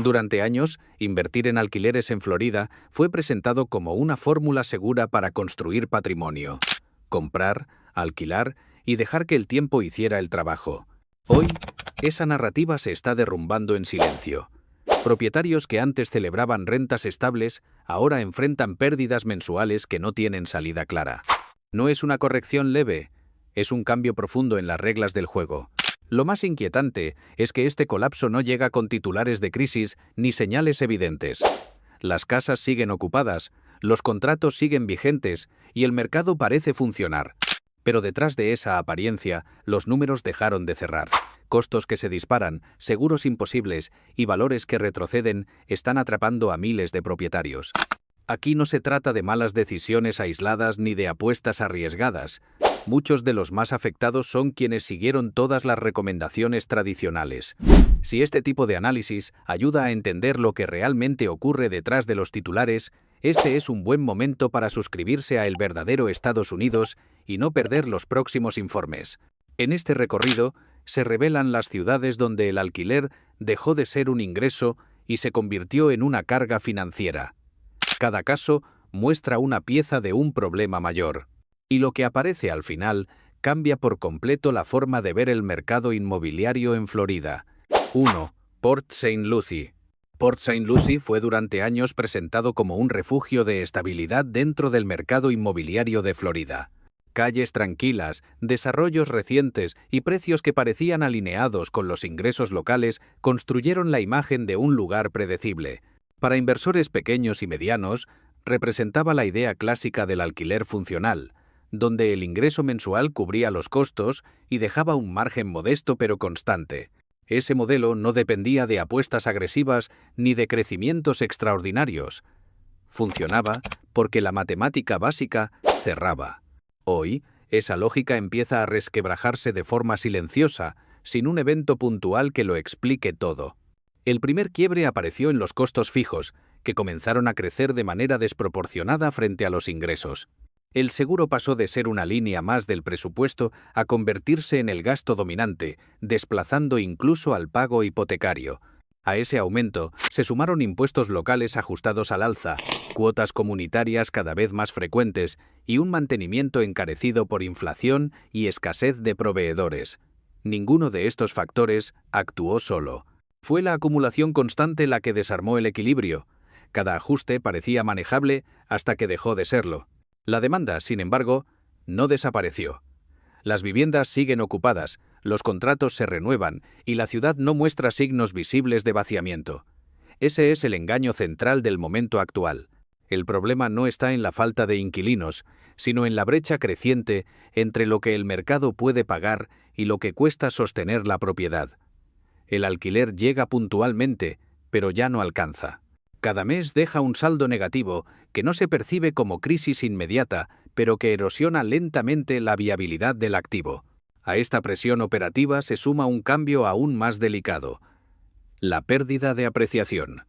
Durante años, invertir en alquileres en Florida fue presentado como una fórmula segura para construir patrimonio. Comprar, alquilar y dejar que el tiempo hiciera el trabajo. Hoy, esa narrativa se está derrumbando en silencio. Propietarios que antes celebraban rentas estables, ahora enfrentan pérdidas mensuales que no tienen salida clara. No es una corrección leve, es un cambio profundo en las reglas del juego. Lo más inquietante es que este colapso no llega con titulares de crisis ni señales evidentes. Las casas siguen ocupadas, los contratos siguen vigentes y el mercado parece funcionar. Pero detrás de esa apariencia, los números dejaron de cerrar. Costos que se disparan, seguros imposibles y valores que retroceden están atrapando a miles de propietarios. Aquí no se trata de malas decisiones aisladas ni de apuestas arriesgadas. Muchos de los más afectados son quienes siguieron todas las recomendaciones tradicionales. Si este tipo de análisis ayuda a entender lo que realmente ocurre detrás de los titulares, este es un buen momento para suscribirse a El Verdadero Estados Unidos y no perder los próximos informes. En este recorrido, se revelan las ciudades donde el alquiler dejó de ser un ingreso y se convirtió en una carga financiera. Cada caso muestra una pieza de un problema mayor. Y lo que aparece al final cambia por completo la forma de ver el mercado inmobiliario en Florida. 1. Port St. Lucie. Port St. Lucie fue durante años presentado como un refugio de estabilidad dentro del mercado inmobiliario de Florida. Calles tranquilas, desarrollos recientes y precios que parecían alineados con los ingresos locales construyeron la imagen de un lugar predecible. Para inversores pequeños y medianos, representaba la idea clásica del alquiler funcional, donde el ingreso mensual cubría los costos y dejaba un margen modesto pero constante. Ese modelo no dependía de apuestas agresivas ni de crecimientos extraordinarios. Funcionaba porque la matemática básica cerraba. Hoy, esa lógica empieza a resquebrajarse de forma silenciosa, sin un evento puntual que lo explique todo. El primer quiebre apareció en los costos fijos, que comenzaron a crecer de manera desproporcionada frente a los ingresos. El seguro pasó de ser una línea más del presupuesto a convertirse en el gasto dominante, desplazando incluso al pago hipotecario. A ese aumento se sumaron impuestos locales ajustados al alza, cuotas comunitarias cada vez más frecuentes y un mantenimiento encarecido por inflación y escasez de proveedores. Ninguno de estos factores actuó solo. Fue la acumulación constante la que desarmó el equilibrio. Cada ajuste parecía manejable hasta que dejó de serlo. La demanda, sin embargo, no desapareció. Las viviendas siguen ocupadas, los contratos se renuevan y la ciudad no muestra signos visibles de vaciamiento. Ese es el engaño central del momento actual. El problema no está en la falta de inquilinos, sino en la brecha creciente entre lo que el mercado puede pagar y lo que cuesta sostener la propiedad. El alquiler llega puntualmente, pero ya no alcanza. Cada mes deja un saldo negativo que no se percibe como crisis inmediata, pero que erosiona lentamente la viabilidad del activo. A esta presión operativa se suma un cambio aún más delicado: la pérdida de apreciación.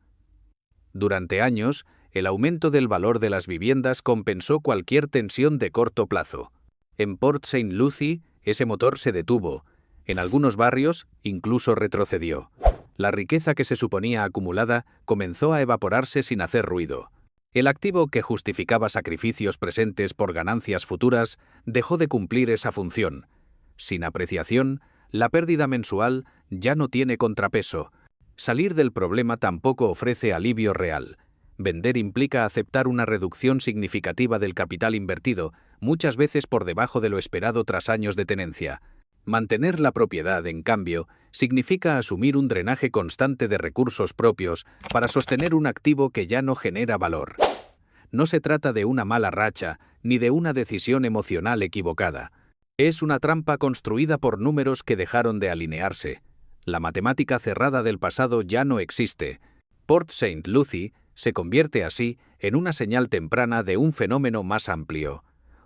Durante años, el aumento del valor de las viviendas compensó cualquier tensión de corto plazo. En Port St. Lucie, ese motor se detuvo. En algunos barrios, incluso retrocedió. La riqueza que se suponía acumulada comenzó a evaporarse sin hacer ruido. El activo que justificaba sacrificios presentes por ganancias futuras dejó de cumplir esa función. Sin apreciación, la pérdida mensual ya no tiene contrapeso. Salir del problema tampoco ofrece alivio real. Vender implica aceptar una reducción significativa del capital invertido, muchas veces por debajo de lo esperado tras años de tenencia. Mantener la propiedad, en cambio, significa asumir un drenaje constante de recursos propios para sostener un activo que ya no genera valor. No se trata de una mala racha ni de una decisión emocional equivocada. Es una trampa construida por números que dejaron de alinearse. La matemática cerrada del pasado ya no existe. Port St. Lucie se convierte así en una señal temprana de un fenómeno más amplio.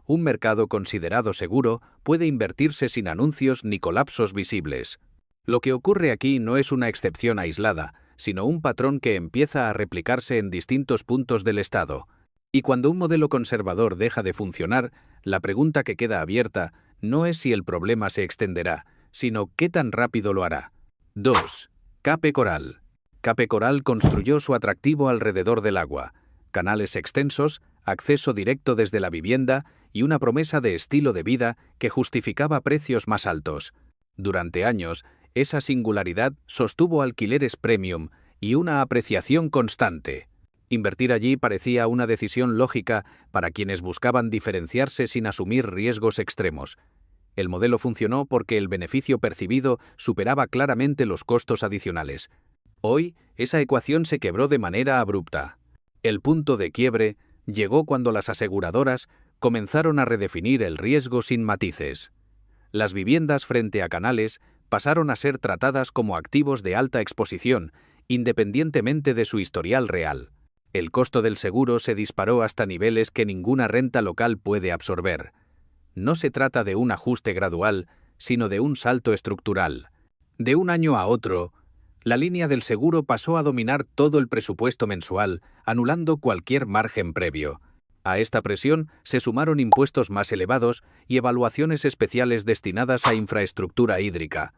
Un mercado considerado seguro puede invertirse sin anuncios ni colapsos visibles. Lo que ocurre aquí no es una excepción aislada, sino un patrón que empieza a replicarse en distintos puntos del Estado. Y cuando un modelo conservador deja de funcionar, la pregunta que queda abierta no es si el problema se extenderá, sino qué tan rápido lo hará. 2. Cape Coral. Cape Coral construyó su atractivo alrededor del agua, canales extensos, acceso directo desde la vivienda y una promesa de estilo de vida que justificaba precios más altos. Durante años, esa singularidad sostuvo alquileres premium y una apreciación constante. Invertir allí parecía una decisión lógica para quienes buscaban diferenciarse sin asumir riesgos extremos. El modelo funcionó porque el beneficio percibido superaba claramente los costos adicionales. Hoy, esa ecuación se quebró de manera abrupta. El punto de quiebre llegó cuando las aseguradoras comenzaron a redefinir el riesgo sin matices. Las viviendas frente a canales pasaron a ser tratadas como activos de alta exposición, independientemente de su historial real. El costo del seguro se disparó hasta niveles que ninguna renta local puede absorber. No se trata de un ajuste gradual, sino de un salto estructural. De un año a otro, la línea del seguro pasó a dominar todo el presupuesto mensual, anulando cualquier margen previo. A esta presión se sumaron impuestos más elevados y evaluaciones especiales destinadas a infraestructura hídrica.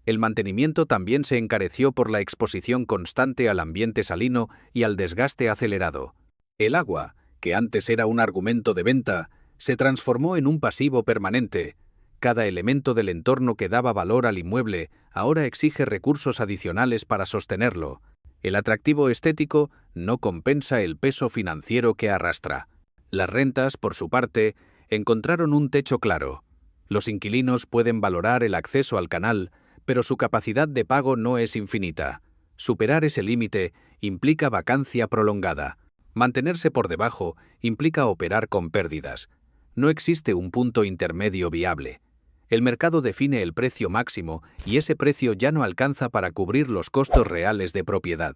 El mantenimiento también se encareció por la exposición constante al ambiente salino y al desgaste acelerado. El agua, que antes era un argumento de venta, se transformó en un pasivo permanente. Cada elemento del entorno que daba valor al inmueble ahora exige recursos adicionales para sostenerlo. El atractivo estético no compensa el peso financiero que arrastra. Las rentas, por su parte, encontraron un techo claro. Los inquilinos pueden valorar el acceso al canal, pero su capacidad de pago no es infinita. Superar ese límite implica vacancia prolongada. Mantenerse por debajo implica operar con pérdidas. No existe un punto intermedio viable. El mercado define el precio máximo y ese precio ya no alcanza para cubrir los costos reales de propiedad.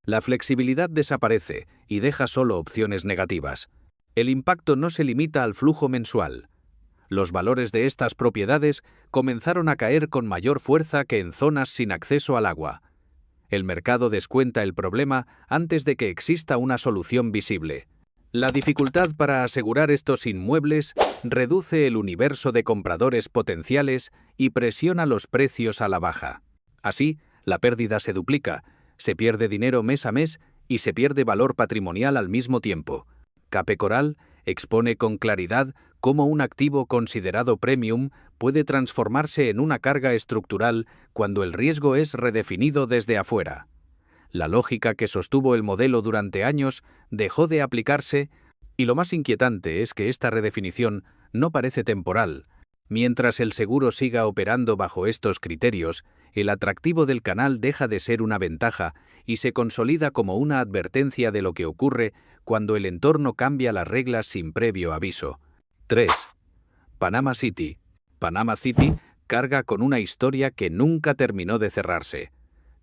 La flexibilidad desaparece y deja solo opciones negativas. El impacto no se limita al flujo mensual. Los valores de estas propiedades comenzaron a caer con mayor fuerza que en zonas sin acceso al agua. El mercado descuenta el problema antes de que exista una solución visible. La dificultad para asegurar estos inmuebles reduce el universo de compradores potenciales y presiona los precios a la baja. Así, la pérdida se duplica, se pierde dinero mes a mes y se pierde valor patrimonial al mismo tiempo. Cape Coral expone con claridad cómo un activo considerado premium puede transformarse en una carga estructural cuando el riesgo es redefinido desde afuera. La lógica que sostuvo el modelo durante años dejó de aplicarse y lo más inquietante es que esta redefinición no parece temporal. Mientras el seguro siga operando bajo estos criterios, el atractivo del canal deja de ser una ventaja y se consolida como una advertencia de lo que ocurre cuando el entorno cambia las reglas sin previo aviso. 3. Panama City. Panama City carga con una historia que nunca terminó de cerrarse.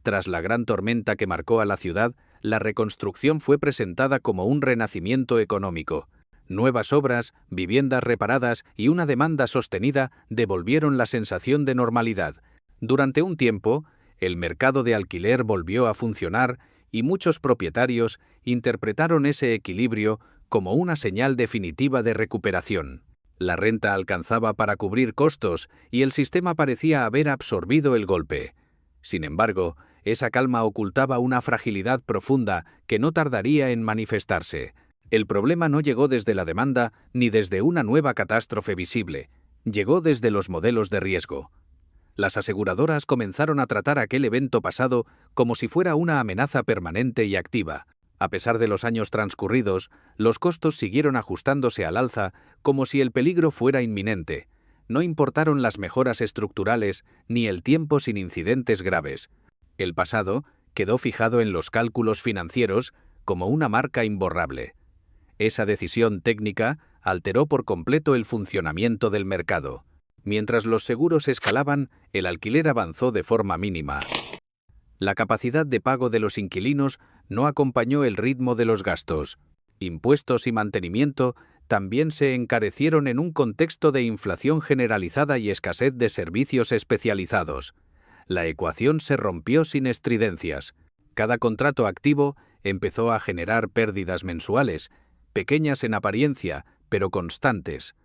Tras la gran tormenta que marcó a la ciudad, la reconstrucción fue presentada como un renacimiento económico. Nuevas obras, viviendas reparadas y una demanda sostenida devolvieron la sensación de normalidad. Durante un tiempo, el mercado de alquiler volvió a funcionar y muchos propietarios interpretaron ese equilibrio como una señal definitiva de recuperación. La renta alcanzaba para cubrir costos y el sistema parecía haber absorbido el golpe. Sin embargo, esa calma ocultaba una fragilidad profunda que no tardaría en manifestarse. El problema no llegó desde la demanda ni desde una nueva catástrofe visible. Llegó desde los modelos de riesgo. Las aseguradoras comenzaron a tratar aquel evento pasado como si fuera una amenaza permanente y activa. A pesar de los años transcurridos, los costos siguieron ajustándose al alza como si el peligro fuera inminente. No importaron las mejoras estructurales ni el tiempo sin incidentes graves. El pasado quedó fijado en los cálculos financieros como una marca imborrable. Esa decisión técnica alteró por completo el funcionamiento del mercado. Mientras los seguros escalaban, el alquiler avanzó de forma mínima. La capacidad de pago de los inquilinos no acompañó el ritmo de los gastos. Impuestos y mantenimiento también se encarecieron en un contexto de inflación generalizada y escasez de servicios especializados. La ecuación se rompió sin estridencias. Cada contrato activo empezó a generar pérdidas mensuales, pequeñas en apariencia, pero constantes.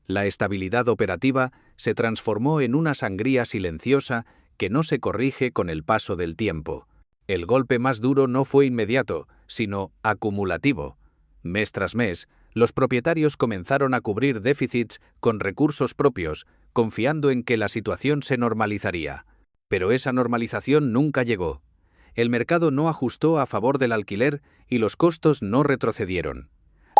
La estabilidad operativa se transformó en una sangría silenciosa que no se corrige con el paso del tiempo. El golpe más duro no fue inmediato, sino acumulativo. Mes tras mes, los propietarios comenzaron a cubrir déficits con recursos propios, confiando en que la situación se normalizaría. Pero esa normalización nunca llegó. El mercado no ajustó a favor del alquiler y los costos no retrocedieron.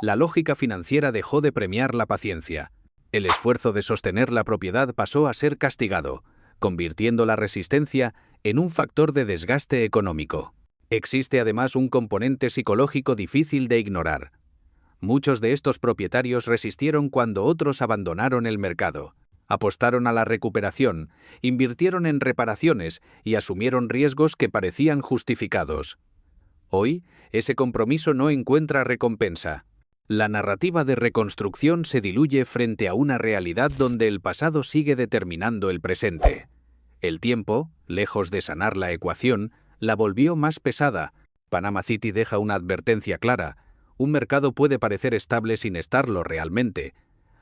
La lógica financiera dejó de premiar la paciencia. El esfuerzo de sostener la propiedad pasó a ser castigado, convirtiendo la resistencia en un factor de desgaste económico. Existe además un componente psicológico difícil de ignorar. Muchos de estos propietarios resistieron cuando otros abandonaron el mercado. Apostaron a la recuperación, invirtieron en reparaciones y asumieron riesgos que parecían justificados. Hoy, ese compromiso no encuentra recompensa. La narrativa de reconstrucción se diluye frente a una realidad donde el pasado sigue determinando el presente. El tiempo, lejos de sanar la ecuación, la volvió más pesada. Panama City deja una advertencia clara: un mercado puede parecer estable sin estarlo realmente.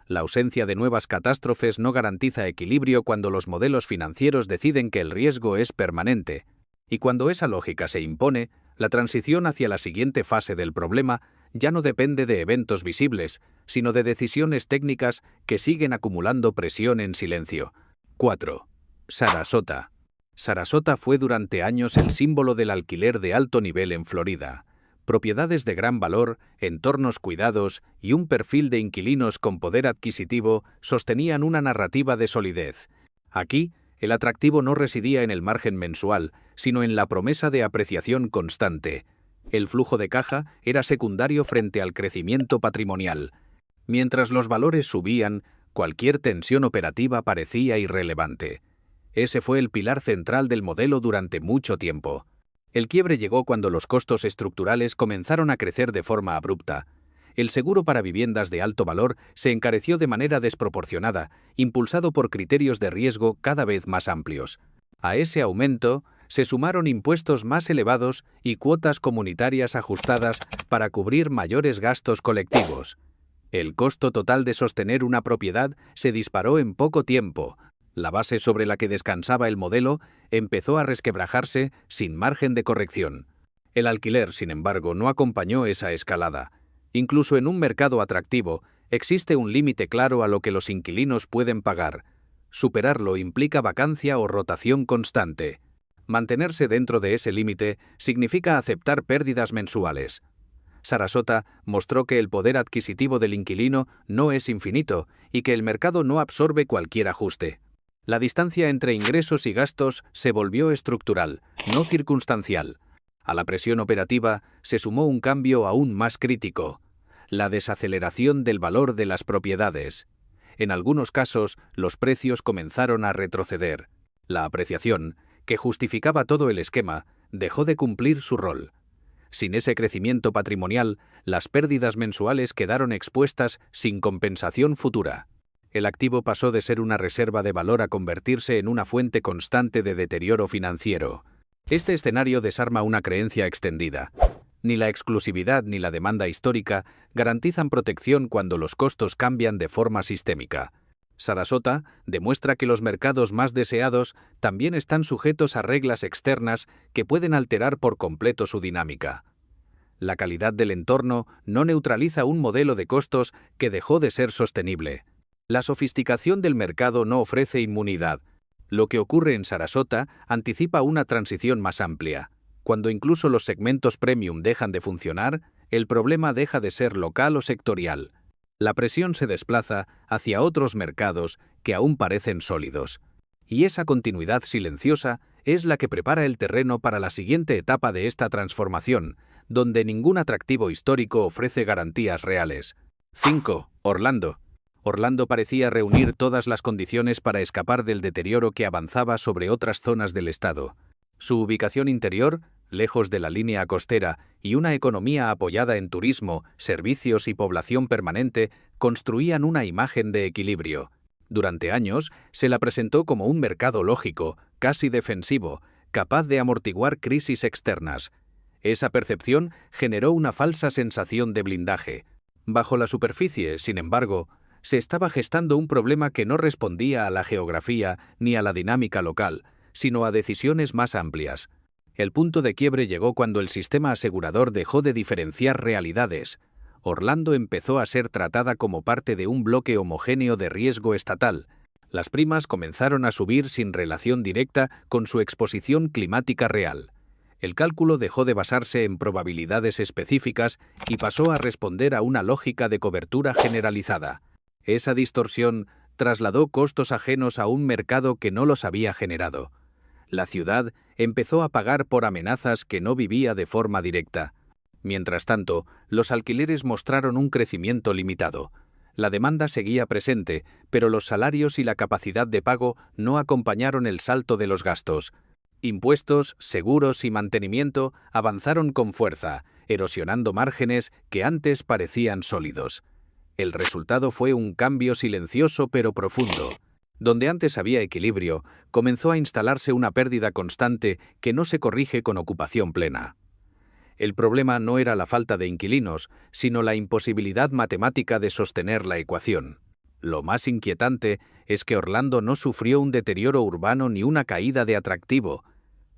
La ausencia de nuevas catástrofes no garantiza equilibrio cuando los modelos financieros deciden que el riesgo es permanente. Y cuando esa lógica se impone, la transición hacia la siguiente fase del problema ya no depende de eventos visibles, sino de decisiones técnicas que siguen acumulando presión en silencio. 4. Sarasota. Sarasota fue durante años el símbolo del alquiler de alto nivel en Florida. Propiedades de gran valor, entornos cuidados y un perfil de inquilinos con poder adquisitivo sostenían una narrativa de solidez. Aquí, el atractivo no residía en el margen mensual, sino en la promesa de apreciación constante. El flujo de caja era secundario frente al crecimiento patrimonial. Mientras los valores subían, cualquier tensión operativa parecía irrelevante. Ese fue el pilar central del modelo durante mucho tiempo. El quiebre llegó cuando los costos estructurales comenzaron a crecer de forma abrupta. El seguro para viviendas de alto valor se encareció de manera desproporcionada, impulsado por criterios de riesgo cada vez más amplios. A ese aumento se sumaron impuestos más elevados y cuotas comunitarias ajustadas para cubrir mayores gastos colectivos. El costo total de sostener una propiedad se disparó en poco tiempo. La base sobre la que descansaba el modelo empezó a resquebrajarse sin margen de corrección. El alquiler, sin embargo, no acompañó esa escalada. Incluso en un mercado atractivo, existe un límite claro a lo que los inquilinos pueden pagar. Superarlo implica vacancia o rotación constante. Mantenerse dentro de ese límite significa aceptar pérdidas mensuales. Sarasota mostró que el poder adquisitivo del inquilino no es infinito y que el mercado no absorbe cualquier ajuste. La distancia entre ingresos y gastos se volvió estructural, no circunstancial. A la presión operativa se sumó un cambio aún más crítico: la desaceleración del valor de las propiedades. En algunos casos, los precios comenzaron a retroceder. La apreciación, que justificaba todo el esquema, dejó de cumplir su rol. Sin ese crecimiento patrimonial, las pérdidas mensuales quedaron expuestas sin compensación futura. El activo pasó de ser una reserva de valor a convertirse en una fuente constante de deterioro financiero. Este escenario desarma una creencia extendida. Ni la exclusividad ni la demanda histórica garantizan protección cuando los costos cambian de forma sistémica. Sarasota demuestra que los mercados más deseados también están sujetos a reglas externas que pueden alterar por completo su dinámica. La calidad del entorno no neutraliza un modelo de costos que dejó de ser sostenible. La sofisticación del mercado no ofrece inmunidad. Lo que ocurre en Sarasota anticipa una transición más amplia. Cuando incluso los segmentos premium dejan de funcionar, el problema deja de ser local o sectorial. La presión se desplaza hacia otros mercados que aún parecen sólidos. Y esa continuidad silenciosa es la que prepara el terreno para la siguiente etapa de esta transformación, donde ningún atractivo histórico ofrece garantías reales. 5. Orlando. Orlando parecía reunir todas las condiciones para escapar del deterioro que avanzaba sobre otras zonas del estado. Su ubicación interior, lejos de la línea costera, y una economía apoyada en turismo, servicios y población permanente construían una imagen de equilibrio. Durante años se la presentó como un mercado lógico, casi defensivo, capaz de amortiguar crisis externas. Esa percepción generó una falsa sensación de blindaje. Bajo la superficie, sin embargo, se estaba gestando un problema que no respondía a la geografía ni a la dinámica local, sino a decisiones más amplias. El punto de quiebre llegó cuando el sistema asegurador dejó de diferenciar realidades. Orlando empezó a ser tratada como parte de un bloque homogéneo de riesgo estatal. Las primas comenzaron a subir sin relación directa con su exposición climática real. El cálculo dejó de basarse en probabilidades específicas y pasó a responder a una lógica de cobertura generalizada. Esa distorsión trasladó costos ajenos a un mercado que no los había generado. La ciudad empezó a pagar por amenazas que no vivía de forma directa. Mientras tanto, los alquileres mostraron un crecimiento limitado. La demanda seguía presente, pero los salarios y la capacidad de pago no acompañaron el salto de los gastos. Impuestos, seguros y mantenimiento avanzaron con fuerza, erosionando márgenes que antes parecían sólidos. El resultado fue un cambio silencioso pero profundo. Donde antes había equilibrio, comenzó a instalarse una pérdida constante que no se corrige con ocupación plena. El problema no era la falta de inquilinos, sino la imposibilidad matemática de sostener la ecuación. Lo más inquietante es que Orlando no sufrió un deterioro urbano ni una caída de atractivo.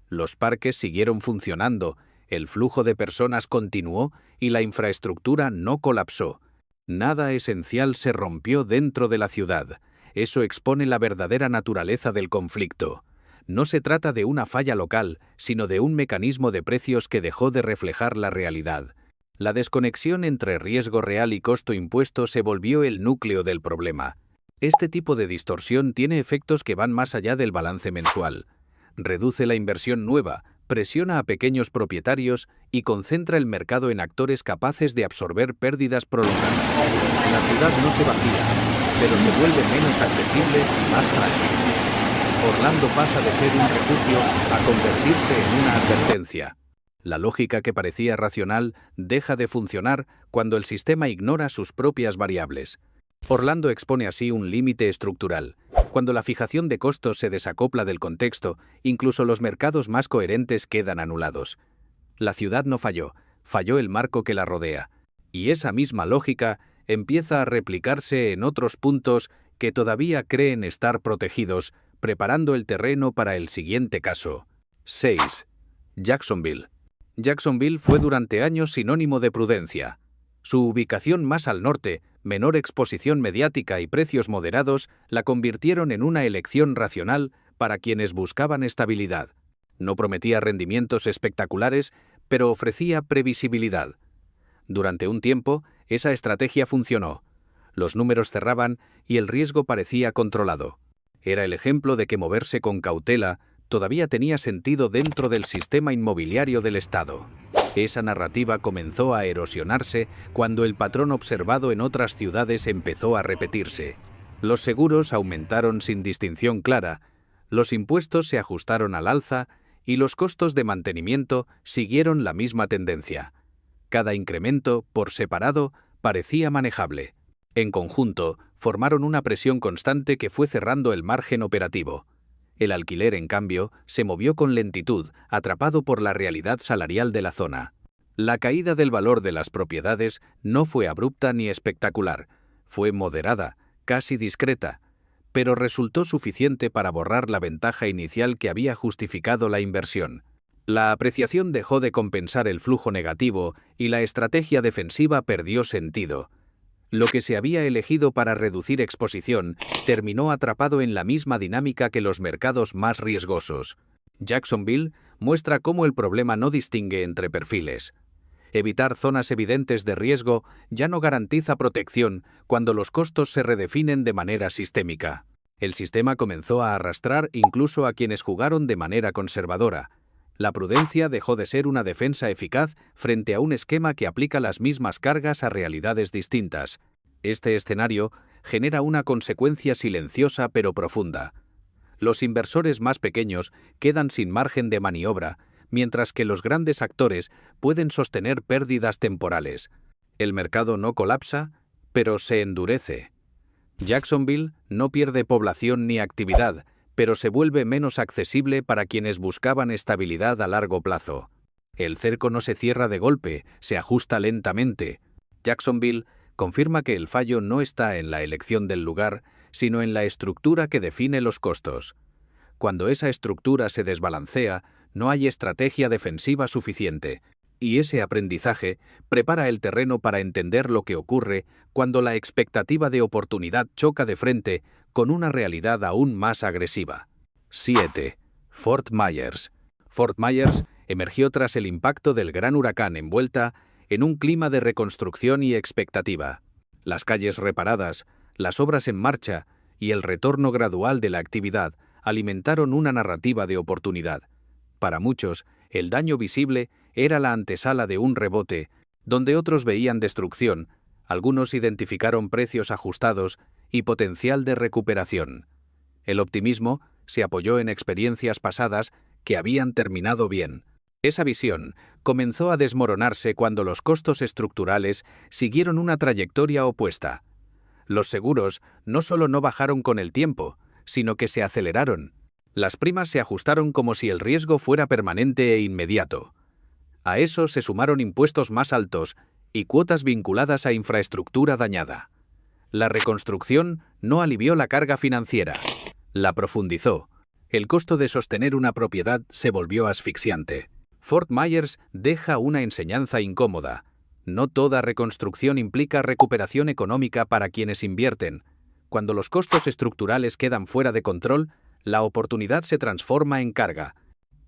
Los parques siguieron funcionando, el flujo de personas continuó y la infraestructura no colapsó. Nada esencial se rompió dentro de la ciudad. Eso expone la verdadera naturaleza del conflicto. No se trata de una falla local, sino de un mecanismo de precios que dejó de reflejar la realidad. La desconexión entre riesgo real y costo impuesto se volvió el núcleo del problema. Este tipo de distorsión tiene efectos que van más allá del balance mensual. Reduce la inversión nueva, presiona a pequeños propietarios y concentra el mercado en actores capaces de absorber pérdidas prolongadas. La ciudad no se vacía, pero se vuelve menos accesible y más frágil. Orlando pasa de ser un refugio a convertirse en una advertencia. La lógica que parecía racional deja de funcionar cuando el sistema ignora sus propias variables. Orlando expone así un límite estructural. Cuando la fijación de costos se desacopla del contexto, incluso los mercados más coherentes quedan anulados. La ciudad no falló, falló el marco que la rodea. Y esa misma lógica empieza a replicarse en otros puntos que todavía creen estar protegidos, preparando el terreno para el siguiente caso. 6. Jacksonville. Jacksonville fue durante años sinónimo de prudencia. Su ubicación más al norte, menor exposición mediática y precios moderados la convirtieron en una elección racional para quienes buscaban estabilidad. No prometía rendimientos espectaculares, pero ofrecía previsibilidad. Durante un tiempo, esa estrategia funcionó. Los números cerraban y el riesgo parecía controlado. Era el ejemplo de que moverse con cautela todavía tenía sentido dentro del sistema inmobiliario del Estado. Esa narrativa comenzó a erosionarse cuando el patrón observado en otras ciudades empezó a repetirse. Los seguros aumentaron sin distinción clara, los impuestos se ajustaron al alza y los costos de mantenimiento siguieron la misma tendencia. Cada incremento, por separado, parecía manejable. En conjunto, formaron una presión constante que fue cerrando el margen operativo. El alquiler, en cambio, se movió con lentitud, atrapado por la realidad salarial de la zona. La caída del valor de las propiedades no fue abrupta ni espectacular, fue moderada, casi discreta, pero resultó suficiente para borrar la ventaja inicial que había justificado la inversión. La apreciación dejó de compensar el flujo negativo y la estrategia defensiva perdió sentido. Lo que se había elegido para reducir exposición terminó atrapado en la misma dinámica que los mercados más riesgosos. Jacksonville muestra cómo el problema no distingue entre perfiles. Evitar zonas evidentes de riesgo ya no garantiza protección cuando los costos se redefinen de manera sistémica. El sistema comenzó a arrastrar incluso a quienes jugaron de manera conservadora. La prudencia dejó de ser una defensa eficaz frente a un esquema que aplica las mismas cargas a realidades distintas. Este escenario genera una consecuencia silenciosa pero profunda. Los inversores más pequeños quedan sin margen de maniobra, mientras que los grandes actores pueden sostener pérdidas temporales. El mercado no colapsa, pero se endurece. Jacksonville no pierde población ni actividad, pero se vuelve menos accesible para quienes buscaban estabilidad a largo plazo. El cerco no se cierra de golpe, se ajusta lentamente. Jacksonville confirma que el fallo no está en la elección del lugar, sino en la estructura que define los costos. Cuando esa estructura se desbalancea, no hay estrategia defensiva suficiente, y ese aprendizaje prepara el terreno para entender lo que ocurre cuando la expectativa de oportunidad choca de frente con una realidad aún más agresiva. 7. Fort Myers. Fort Myers emergió tras el impacto del gran huracán envuelta en un clima de reconstrucción y expectativa. Las calles reparadas, las obras en marcha y el retorno gradual de la actividad alimentaron una narrativa de oportunidad. Para muchos, el daño visible era la antesala de un rebote, donde otros veían destrucción, algunos identificaron precios ajustados y potencial de recuperación. El optimismo se apoyó en experiencias pasadas que habían terminado bien. Esa visión comenzó a desmoronarse cuando los costos estructurales siguieron una trayectoria opuesta. Los seguros no solo no bajaron con el tiempo, sino que se aceleraron. Las primas se ajustaron como si el riesgo fuera permanente e inmediato. A eso se sumaron impuestos más altos y cuotas vinculadas a infraestructura dañada. La reconstrucción no alivió la carga financiera, la profundizó. El costo de sostener una propiedad se volvió asfixiante. Fort Myers deja una enseñanza incómoda. No toda reconstrucción implica recuperación económica para quienes invierten. Cuando los costos estructurales quedan fuera de control, la oportunidad se transforma en carga.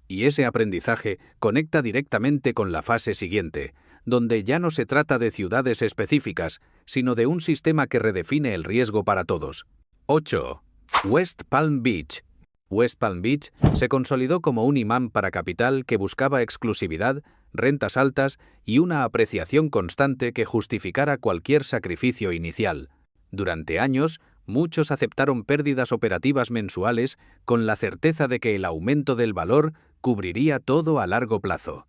Y ese aprendizaje conecta directamente con la fase siguiente, donde ya no se trata de ciudades específicas, sino de un sistema que redefine el riesgo para todos. 8. West Palm Beach. West Palm Beach se consolidó como un imán para capital que buscaba exclusividad, rentas altas y una apreciación constante que justificara cualquier sacrificio inicial. Durante años, muchos aceptaron pérdidas operativas mensuales con la certeza de que el aumento del valor cubriría todo a largo plazo.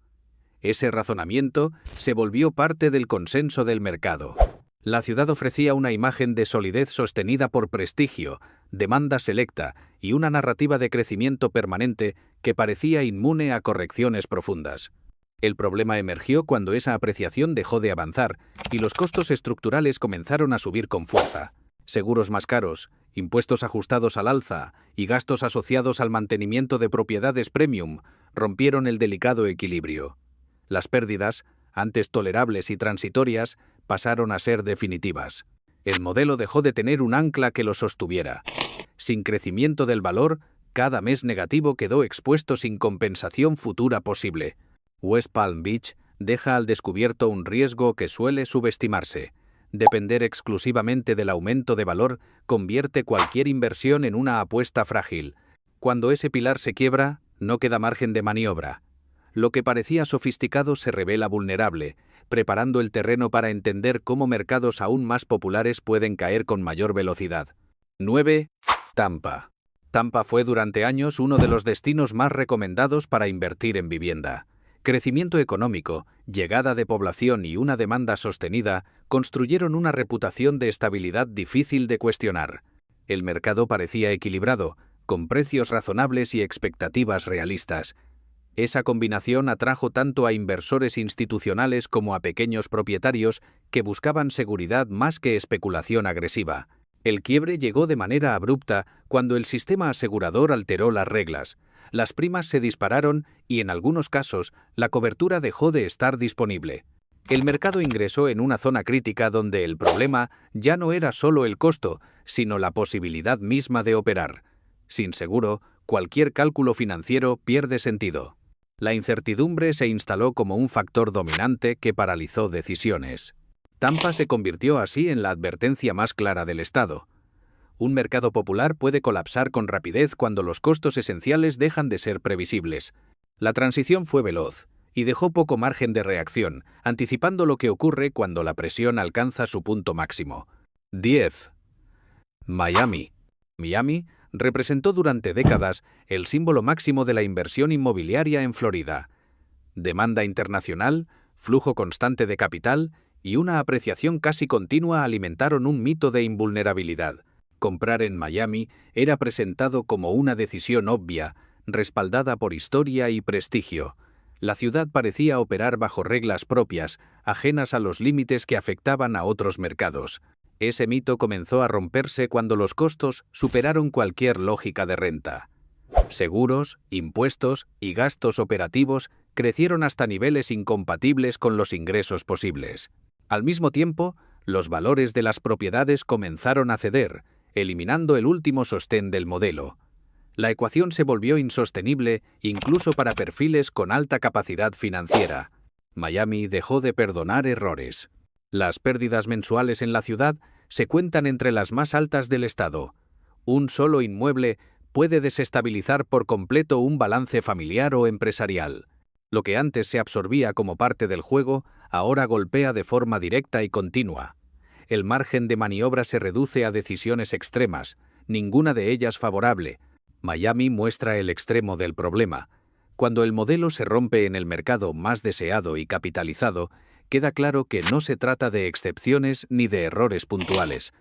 Ese razonamiento se volvió parte del consenso del mercado. La ciudad ofrecía una imagen de solidez sostenida por prestigio, demanda selecta y una narrativa de crecimiento permanente que parecía inmune a correcciones profundas. El problema emergió cuando esa apreciación dejó de avanzar y los costos estructurales comenzaron a subir con fuerza. Seguros más caros, impuestos ajustados al alza y gastos asociados al mantenimiento de propiedades premium rompieron el delicado equilibrio. Las pérdidas, antes tolerables y transitorias, pasaron a ser definitivas. El modelo dejó de tener un ancla que lo sostuviera. Sin crecimiento del valor, cada mes negativo quedó expuesto sin compensación futura posible. West Palm Beach deja al descubierto un riesgo que suele subestimarse. Depender exclusivamente del aumento de valor convierte cualquier inversión en una apuesta frágil. Cuando ese pilar se quiebra, no queda margen de maniobra. Lo que parecía sofisticado se revela vulnerable, preparando el terreno para entender cómo mercados aún más populares pueden caer con mayor velocidad. 9. Tampa. Tampa fue durante años uno de los destinos más recomendados para invertir en vivienda. Crecimiento económico, llegada de población y una demanda sostenida construyeron una reputación de estabilidad difícil de cuestionar. El mercado parecía equilibrado, con precios razonables y expectativas realistas. Esa combinación atrajo tanto a inversores institucionales como a pequeños propietarios que buscaban seguridad más que especulación agresiva. El quiebre llegó de manera abrupta cuando el sistema asegurador alteró las reglas. Las primas se dispararon y, en algunos casos, la cobertura dejó de estar disponible. El mercado ingresó en una zona crítica donde el problema ya no era solo el costo, sino la posibilidad misma de operar. Sin seguro, cualquier cálculo financiero pierde sentido. La incertidumbre se instaló como un factor dominante que paralizó decisiones. Tampa se convirtió así en la advertencia más clara del Estado. Un mercado popular puede colapsar con rapidez cuando los costos esenciales dejan de ser previsibles. La transición fue veloz y dejó poco margen de reacción, anticipando lo que ocurre cuando la presión alcanza su punto máximo. 10. Miami. Miami representó durante décadas el símbolo máximo de la inversión inmobiliaria en Florida. Demanda internacional, flujo constante de capital y una apreciación casi continua alimentaron un mito de invulnerabilidad. Comprar en Miami era presentado como una decisión obvia, respaldada por historia y prestigio. La ciudad parecía operar bajo reglas propias, ajenas a los límites que afectaban a otros mercados. Ese mito comenzó a romperse cuando los costos superaron cualquier lógica de renta. Seguros, impuestos y gastos operativos crecieron hasta niveles incompatibles con los ingresos posibles. Al mismo tiempo, los valores de las propiedades comenzaron a ceder, eliminando el último sostén del modelo. La ecuación se volvió insostenible incluso para perfiles con alta capacidad financiera. Miami dejó de perdonar errores. Las pérdidas mensuales en la ciudad se cuentan entre las más altas del estado. Un solo inmueble puede desestabilizar por completo un balance familiar o empresarial. Lo que antes se absorbía como parte del juego, ahora golpea de forma directa y continua. El margen de maniobra se reduce a decisiones extremas, ninguna de ellas favorable. Miami muestra el extremo del problema. Cuando el modelo se rompe en el mercado más deseado y capitalizado, queda claro que no se trata de excepciones ni de errores puntuales.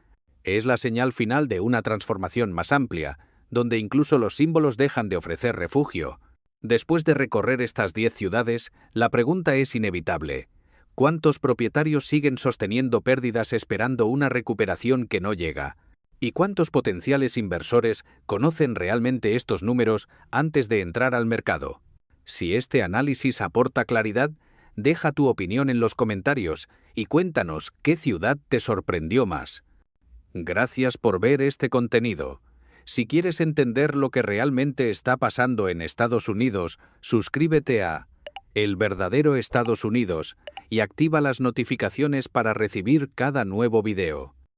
Es la señal final de una transformación más amplia, donde incluso los símbolos dejan de ofrecer refugio. Después de recorrer estas 10 ciudades, la pregunta es inevitable. ¿Cuántos propietarios siguen sosteniendo pérdidas esperando una recuperación que no llega? ¿Y cuántos potenciales inversores conocen realmente estos números antes de entrar al mercado? Si este análisis aporta claridad, deja tu opinión en los comentarios y cuéntanos qué ciudad te sorprendió más. Gracias por ver este contenido. Si quieres entender lo que realmente está pasando en Estados Unidos, suscríbete a El Verdadero Estados Unidos y activa las notificaciones para recibir cada nuevo video.